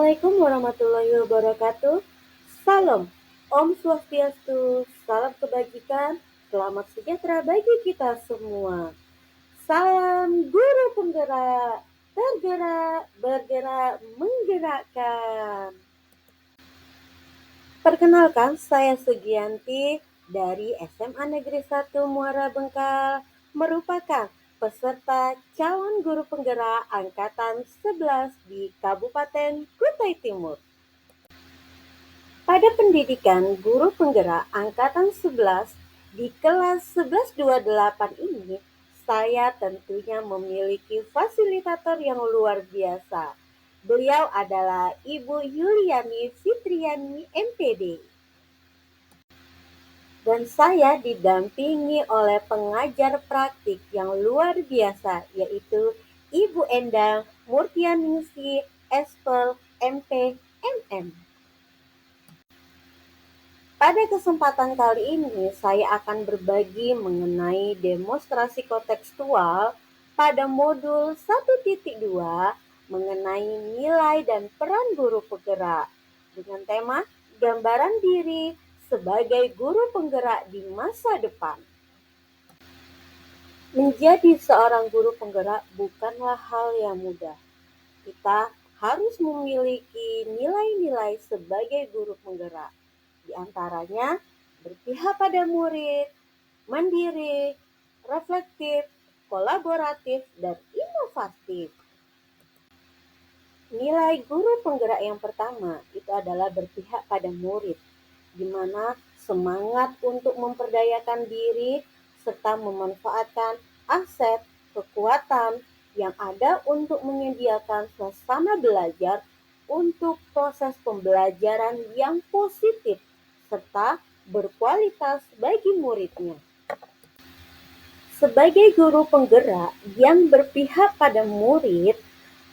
Assalamualaikum warahmatullahi wabarakatuh. Salam, Om Swastiastu, salam kebajikan, selamat sejahtera bagi kita semua. Salam guru penggerak, tergerak, bergerak, menggerakkan. Perkenalkan, saya Sugianti dari SMA Negeri 1 Muara Bengkal, merupakan peserta calon guru penggerak angkatan 11 di Kabupaten Kutai Timur. Pada pendidikan guru penggerak angkatan 11 di kelas 1128 ini, saya tentunya memiliki fasilitator yang luar biasa. Beliau adalah Ibu Yuliani Fitriani MPD. Dan saya didampingi oleh pengajar praktik yang luar biasa, yaitu Ibu Endang Murtianingsi Espel MP MM. Pada kesempatan kali ini, saya akan berbagi mengenai demonstrasi kontekstual pada modul 1.2 mengenai nilai dan peran guru penggerak dengan tema gambaran diri sebagai guru penggerak di masa depan. Menjadi seorang guru penggerak bukanlah hal yang mudah. Kita harus memiliki nilai-nilai sebagai guru penggerak. Di antaranya berpihak pada murid, mandiri, reflektif, kolaboratif, dan inovatif. Nilai guru penggerak yang pertama itu adalah berpihak pada murid, di mana semangat untuk memperdayakan diri serta memanfaatkan aset, kekuatan yang ada untuk menyediakan suasana belajar untuk proses pembelajaran yang positif serta berkualitas bagi muridnya. Sebagai guru penggerak yang berpihak pada murid,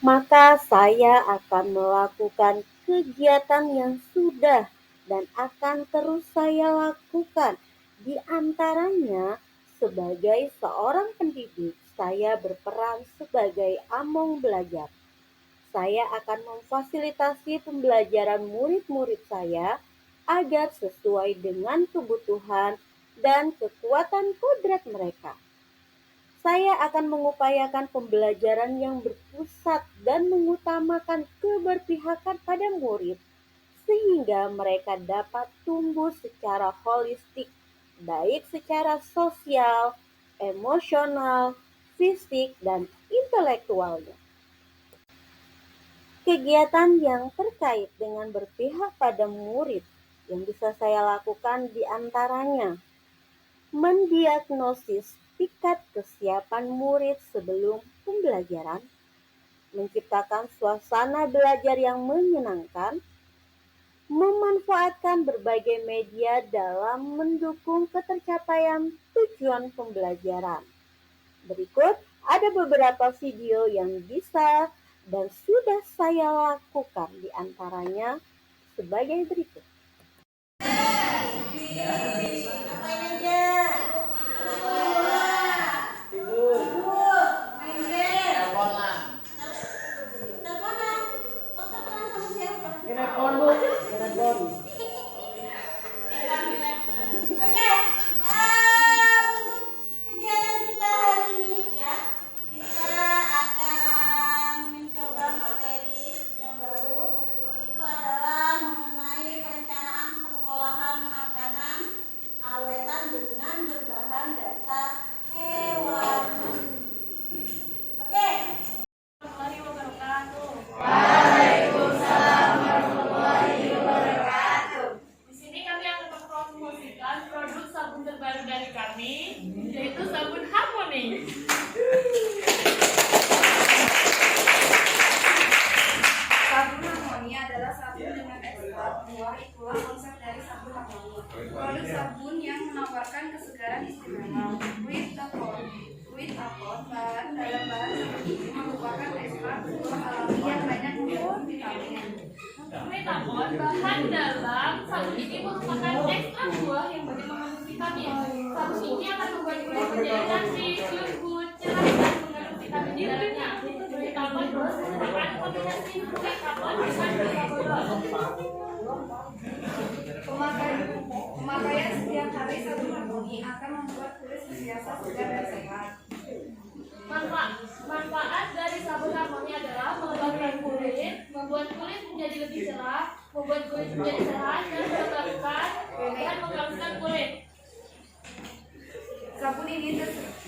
maka saya akan melakukan kegiatan yang sudah dan akan terus saya lakukan. Di antaranya, sebagai seorang pendidik, saya berperan sebagai among belajar. Saya akan memfasilitasi pembelajaran murid-murid saya agar sesuai dengan kebutuhan dan kekuatan kodrat mereka. Saya akan mengupayakan pembelajaran yang berpusat dan mengutamakan keberpihakan pada murid, sehingga mereka dapat tumbuh secara holistik, baik secara sosial, emosional, fisik, dan intelektualnya. Kegiatan yang terkait dengan berpihak pada murid yang bisa saya lakukan di antaranya mendiagnosis tingkat kesiapan murid sebelum pembelajaran, menciptakan suasana belajar yang menyenangkan, memanfaatkan berbagai media dalam mendukung ketercapaian tujuan pembelajaran. Berikut ada beberapa video yang bisa dan sudah saya lakukan, di antaranya sebagai berikut. Kegiatan kita hari ini ya, kita akan mencoba materi yang baru. Itu adalah mengenai perencanaan pengolahan makanan awetan dengan berbahan dasar hewani. Oke. Warahmatullahi wabarakatuh. Waalaikumsalam warahmatullahi wabarakatuh. Di sini kami akan mempromosikan produk sabun terbaru dari kami, yaitu sabun Harmony. Sabun Harmony adalah sabun dengan ekstrak buah, itulah konsep dari sabun Harmony. Produk sabun yang menawarkan kesegaran istimewa. Bahan dalam bahan sabun ini merupakan ekstrak buah alami yang banyak mengandung vitamin. Metapon, bahan dalam sabun ini merupakan ekstrak buah yang banyak mengandung vitamin. Sabun ini akan membuat kulit menjadi cantik, lembut, cerah, dan mengandung vitamin di dalamnya. karbon merupakan kombinasi nuklir karbon dengan beta-bodol. Pemakaian setiap hari sabun harmoni akan membuat kulit senantiasa segar dan sehat. Manfaat dari sabun harmoni adalah melebarkan kulit, membuat kulit menjadi lebih cerah, membuat kulit menjadi sehat dan melembabkan dan menghaluskan kulit. Sabun ini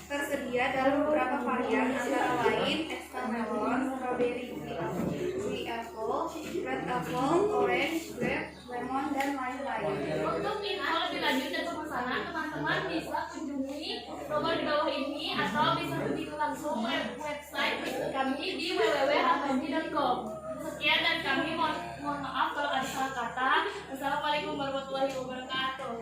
tersedia dalam beberapa varian antara lain extra melon, strawberry, sweet apple, red apple, orange, grape, lemon, dan lain-lain. Untuk info lebih lanjut dan pemesanan, teman-teman bisa kunjungi nomor di bawah ini atau bisa kunjungi langsung website kami di www.harmoni.com. Sekian dari kami, mohon maaf kalau ada salah kata. Wassalamualaikum warahmatullahi wabarakatuh.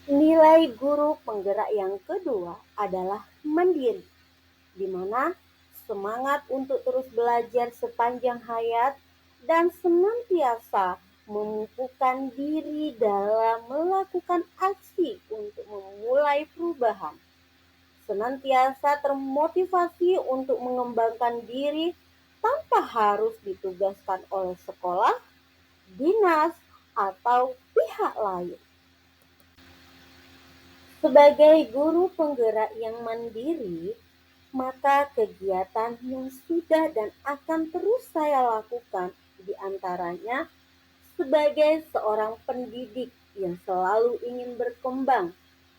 Nilai guru penggerak yang kedua adalah mandiri, di mana semangat untuk terus belajar sepanjang hayat dan senantiasa memampukan diri dalam melakukan aksi untuk memulai perubahan. Senantiasa termotivasi untuk mengembangkan diri tanpa harus ditugaskan oleh sekolah, dinas, atau pihak lain. Sebagai guru penggerak yang mandiri, maka kegiatan yang sudah dan akan terus saya lakukan di antaranya sebagai seorang pendidik yang selalu ingin berkembang.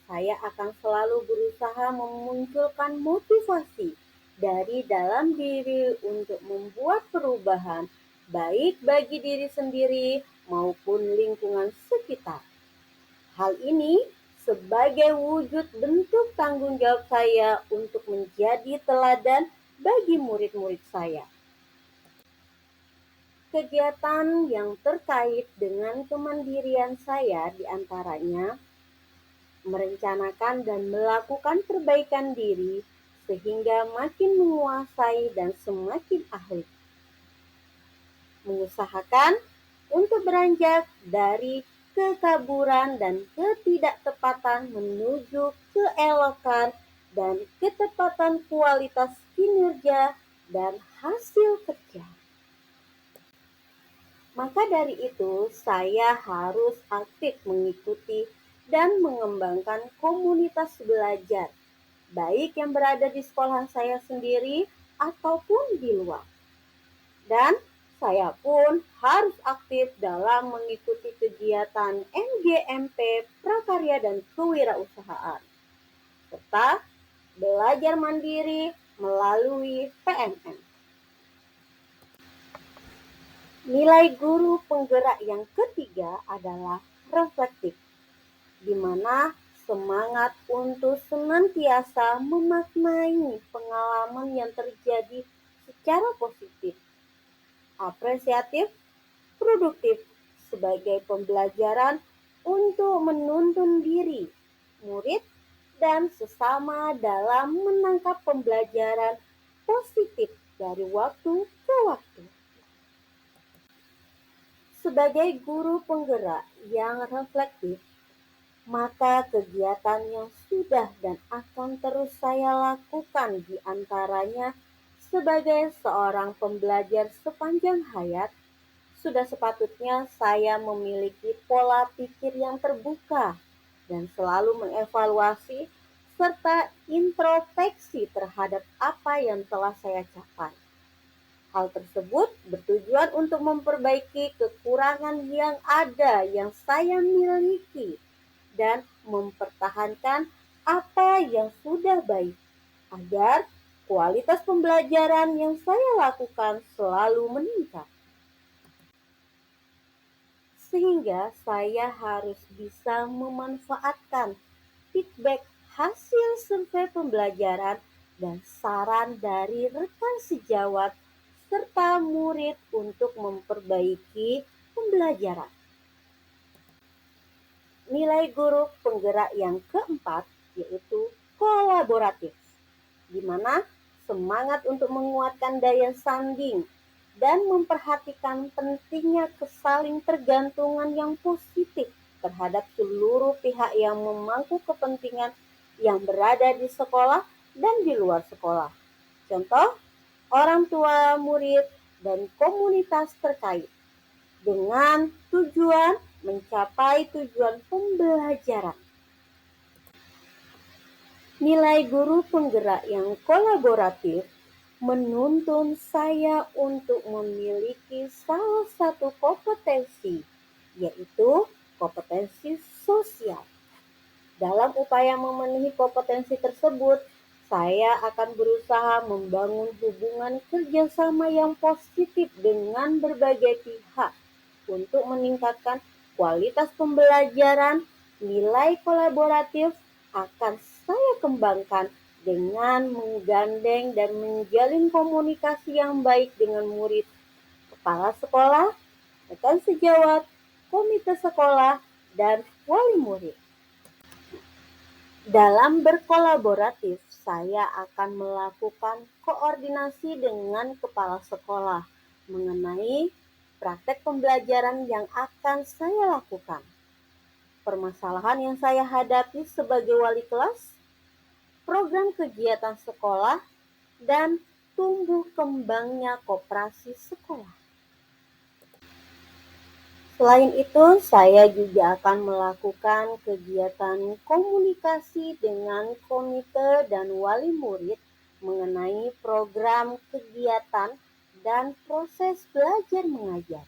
Saya akan selalu berusaha memunculkan motivasi dari dalam diri untuk membuat perubahan, baik bagi diri sendiri maupun lingkungan sekitar. Hal ini sebagai wujud bentuk tanggung jawab saya untuk menjadi teladan bagi murid-murid saya. Kegiatan yang terkait dengan kemandirian saya diantaranya merencanakan dan melakukan perbaikan diri sehingga makin menguasai dan semakin ahli. Mengusahakan untuk beranjak dari kekaburan dan ketidaktepatan menuju keelokan dan ketepatan kualitas kinerja dan hasil kerja. Maka dari itu, saya harus aktif mengikuti dan mengembangkan komunitas belajar, baik yang berada di sekolah saya sendiri ataupun di luar. Dan saya pun harus aktif dalam mengikuti kegiatan MGMP Prakarya dan Kewirausahaan, serta belajar mandiri melalui PNM. Nilai guru penggerak yang ketiga adalah reflektif, di mana semangat untuk senantiasa memaknai pengalaman yang terjadi secara positif, apresiatif, produktif sebagai pembelajaran untuk menuntun diri, murid, dan sesama dalam menangkap pembelajaran positif dari waktu ke waktu. Sebagai guru penggerak yang reflektif, maka kegiatan yang sudah dan akan terus saya lakukan di antaranya sebagai seorang pembelajar sepanjang hayat, sudah sepatutnya saya memiliki pola pikir yang terbuka dan selalu mengevaluasi serta introspeksi terhadap apa yang telah saya capai. Hal tersebut bertujuan untuk memperbaiki kekurangan yang ada yang saya miliki dan mempertahankan apa yang sudah baik, agar kualitas pembelajaran yang saya lakukan selalu meningkat. Sehingga saya harus bisa memanfaatkan feedback hasil survei pembelajaran dan saran dari rekan sejawat serta murid untuk memperbaiki pembelajaran. Nilai guru penggerak yang keempat yaitu kolaboratif, di mana semangat untuk menguatkan daya sanding dan memperhatikan pentingnya kesaling tergantungan yang positif terhadap seluruh pihak yang memangku kepentingan yang berada di sekolah dan di luar sekolah. Contoh, orang tua, murid, dan komunitas terkait dengan tujuan mencapai tujuan pembelajaran. Nilai guru penggerak yang kolaboratif menuntun saya untuk memiliki salah satu kompetensi, yaitu kompetensi sosial. Dalam upaya memenuhi kompetensi tersebut, saya akan berusaha membangun hubungan kerjasama yang positif dengan berbagai pihak untuk meningkatkan kualitas pembelajaran. Nilai kolaboratif akan saya kembangkan dengan menggandeng dan menjalin komunikasi yang baik dengan murid, kepala sekolah, rekan sejawat, komite sekolah, dan wali murid. Dalam berkolaboratif, saya akan melakukan koordinasi dengan kepala sekolah mengenai praktek pembelajaran yang akan saya lakukan, permasalahan yang saya hadapi sebagai wali kelas, program kegiatan sekolah, dan tumbuh kembangnya koperasi sekolah. Selain itu, saya juga akan melakukan kegiatan komunikasi dengan komite dan wali murid mengenai program kegiatan dan proses belajar mengajar.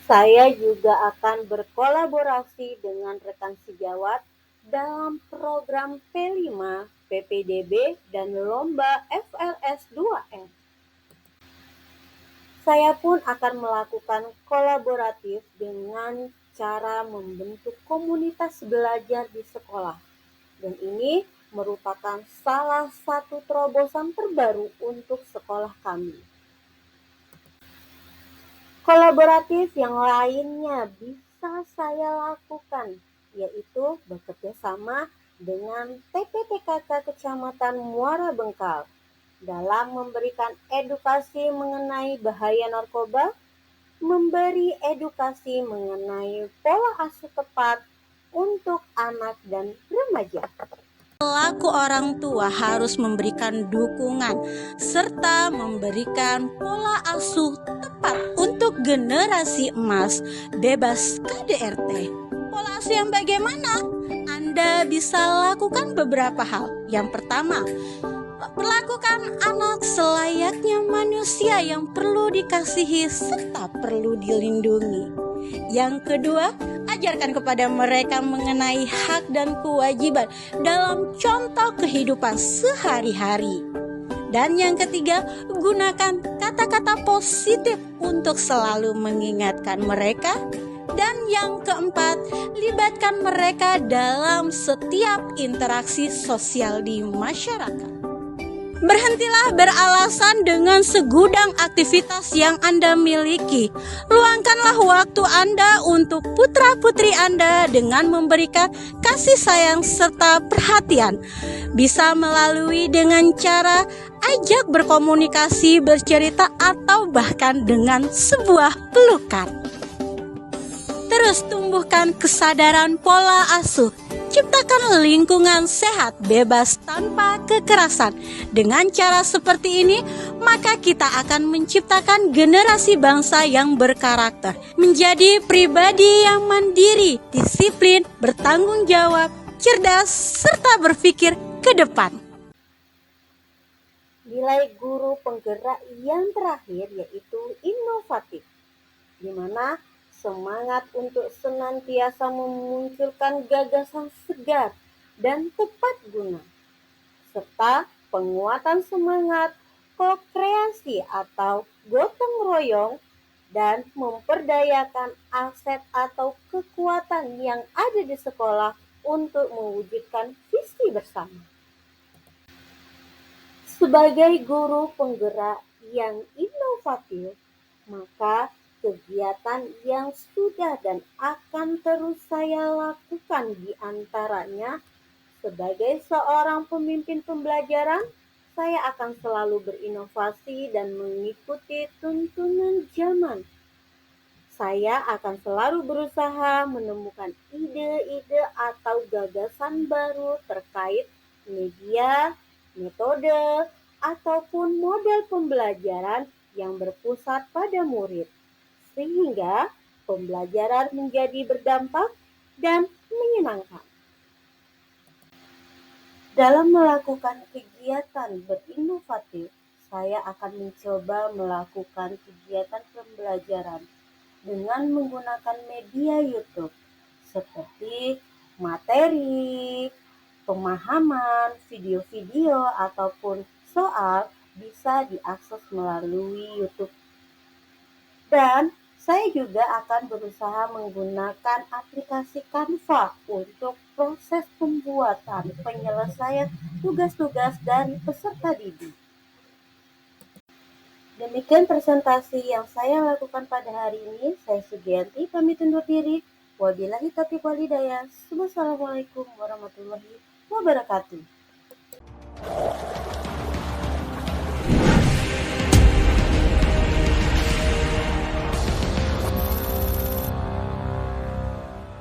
Saya juga akan berkolaborasi dengan rekan sejawat dalam program P5, PPDB, dan lomba FLS 2M. Saya pun akan melakukan kolaboratif dengan cara membentuk komunitas belajar di sekolah. Dan ini merupakan salah satu terobosan terbaru untuk sekolah kami. Kolaboratif yang lainnya bisa saya lakukan, yaitu bekerja sama dengan TPPKK Kecamatan Muara Bengkal dalam memberikan edukasi mengenai bahaya narkoba, memberi edukasi mengenai pola asuh tepat untuk anak dan remaja. Pelaku orang tua harus memberikan dukungan serta memberikan pola asuh tepat untuk generasi emas bebas KDRT. Pola asuh yang bagaimana? Anda bisa lakukan beberapa hal. Yang pertama, perlakukan anak selayaknya manusia yang perlu dikasihi serta perlu dilindungi. Yang kedua, ajarkan kepada mereka mengenai hak dan kewajiban dalam contoh kehidupan sehari-hari. Dan yang ketiga, gunakan kata-kata positif untuk selalu mengingatkan mereka. Dan yang keempat, libatkan mereka dalam setiap interaksi sosial di masyarakat. Berhentilah beralasan dengan segudang aktivitas yang Anda miliki. Luangkanlah waktu Anda untuk putra-putri Anda dengan memberikan kasih sayang serta perhatian. Bisa melalui dengan cara ajak berkomunikasi, bercerita, atau bahkan dengan sebuah pelukan. Terus tumbuhkan kesadaran pola asuh. Ciptakan lingkungan sehat, bebas tanpa kekerasan. Dengan cara seperti ini, maka kita akan menciptakan generasi bangsa yang berkarakter, menjadi pribadi yang mandiri, disiplin, bertanggung jawab, cerdas, serta berpikir ke depan. Nilai guru penggerak yang terakhir yaitu inovatif, di mana semangat untuk senantiasa memunculkan gagasan segar dan tepat guna, serta penguatan semangat ko-kreasi atau gotong royong dan memperdayakan aset atau kekuatan yang ada di sekolah untuk mewujudkan visi bersama. Sebagai guru penggerak yang inovatif, maka kegiatan yang sudah dan akan terus saya lakukan di antaranya sebagai seorang pemimpin pembelajaran, saya akan selalu berinovasi dan mengikuti tuntunan zaman. Saya akan selalu berusaha menemukan ide-ide atau gagasan baru terkait media, metode, ataupun model pembelajaran yang berpusat pada murid, sehingga pembelajaran menjadi berdampak dan menyenangkan. Dalam melakukan kegiatan berinovatif, saya akan mencoba melakukan kegiatan pembelajaran dengan menggunakan media YouTube seperti materi, pemahaman, video-video, ataupun soal bisa diakses melalui YouTube. Dan saya juga akan berusaha menggunakan aplikasi Canva untuk proses pembuatan penyelesaian tugas-tugas dari peserta didik. Demikian presentasi yang saya lakukan pada hari ini. Saya Sugianti, pamit undur diri. Wabillahi taufiq wal hidayah. Wassalamualaikum warahmatullahi wabarakatuh.